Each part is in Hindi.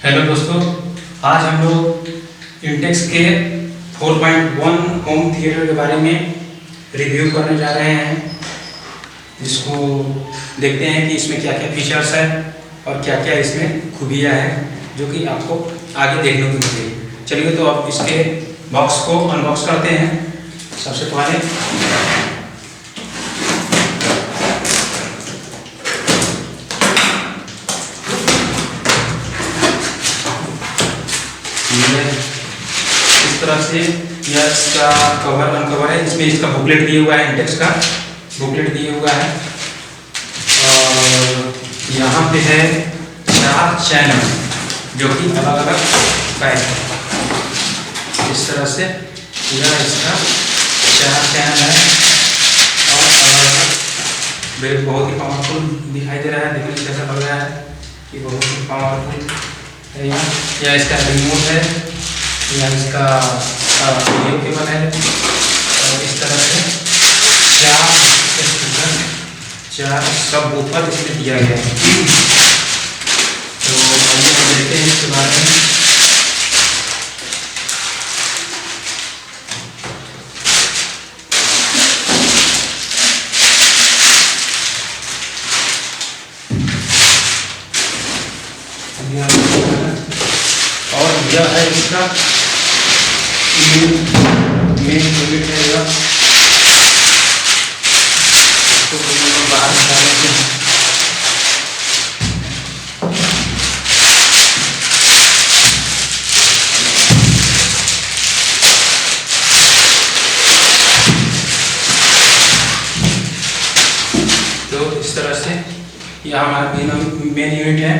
हेलो दोस्तों, आज हम लोग इंटेक्स के 4.1 होम थिएटर के बारे में रिव्यू करने जा रहे हैं। जिसको देखते हैं कि इसमें क्या क्या फीचर्स है और क्या क्या इसमें खूबियाँ हैं जो कि आपको आगे देखने को मिलेगी। चलिए तो अब इसके बॉक्स को अनबॉक्स करते हैं। सबसे पहले इस तरह से यह इसका कवर अनकवर है। इसमें इसका बुकलेट दिया हुआ है, इंटेक्स का बुकलेट दिया हुआ है। और यहाँ पे है 4 चैनल जो कि अलग अलग पैक है। इस तरह से यह इसका 4 चैनल है और अलग अलग बहुत ही पावरफुल दिखाई दे रहा है। देखने से ऐसा लग रहा है कि बहुत ही पावरफुल है। यह इसका रिमोट है, यह इसका वीडियो केबल है। और इस तरह से 4 सब ऊपर इसमें दिया गया है। तो आइए हम देखते हैं इसके बारे में। और यह है इसका मेन यूनिट है। यह तो बाहर निकालते हैं। तो इस तरह से यह हमारा मेन यूनिट है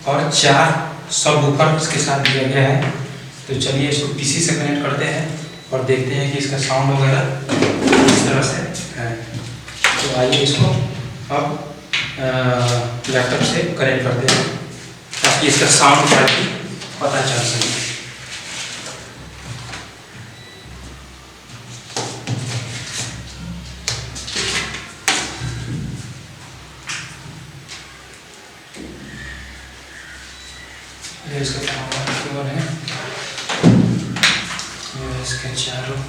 और 4 सब ऊपर इसके साथ दिया गया है। तो चलिए इसको पीसी से कनेक्ट करते हैं और देखते हैं कि इसका साउंड वगैरह इस तरह से है। तो आइए इसको अब लैपटॉप से कनेक्ट करते हैं ताकि इसका साउंड क्वालिटी पता चल सके। इसका केबल है, इसके चारों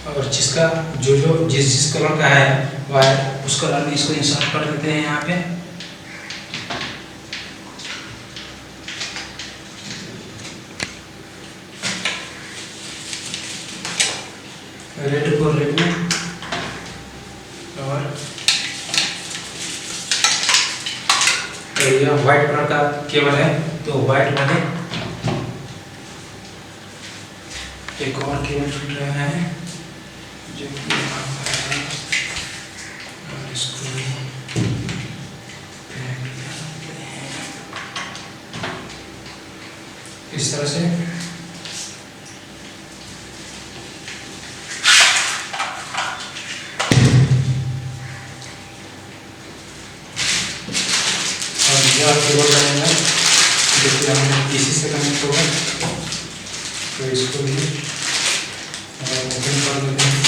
और जिसका जिस कलर का है वायर उस कलर में इसको इंसर्ट कर देते हैं यहाँ पे। रेड को रेड में और यह व्हाइट कलर का केबल है तो व्हाइट वाले एक और केबल छूट रहा है जो कि और इसको इस तरह से और यह केबल रहेगा जो कि हमने पीसी से कनेक्ट होगा। तो इसको भी ओपन कर देते हैं।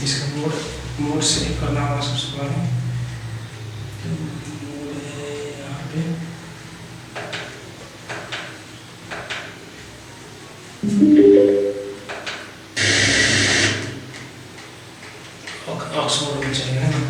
इसका मोड सेलेक्ट करना होगा सबसे पहले। तो मोड है यहाँ पे, ऑक्स मोड में चलेगा ना।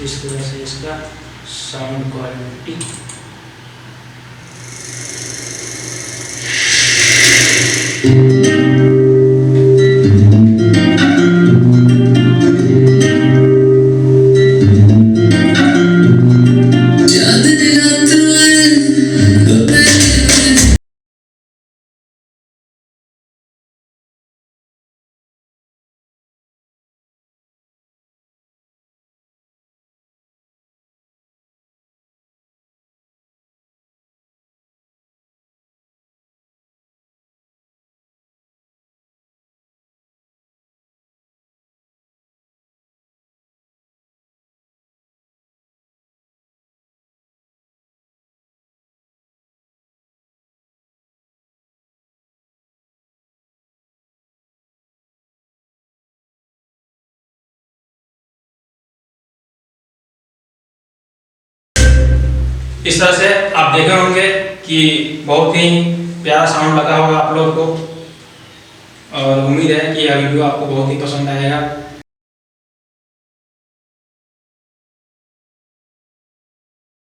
इस तरह से इसका साउंड क्वालिटी इस तरह से आप देखे होंगे कि बहुत ही प्यारा साउंड लगा होगा आप लोग को, और उम्मीद है कि यह वीडियो आपको बहुत ही पसंद आएगा।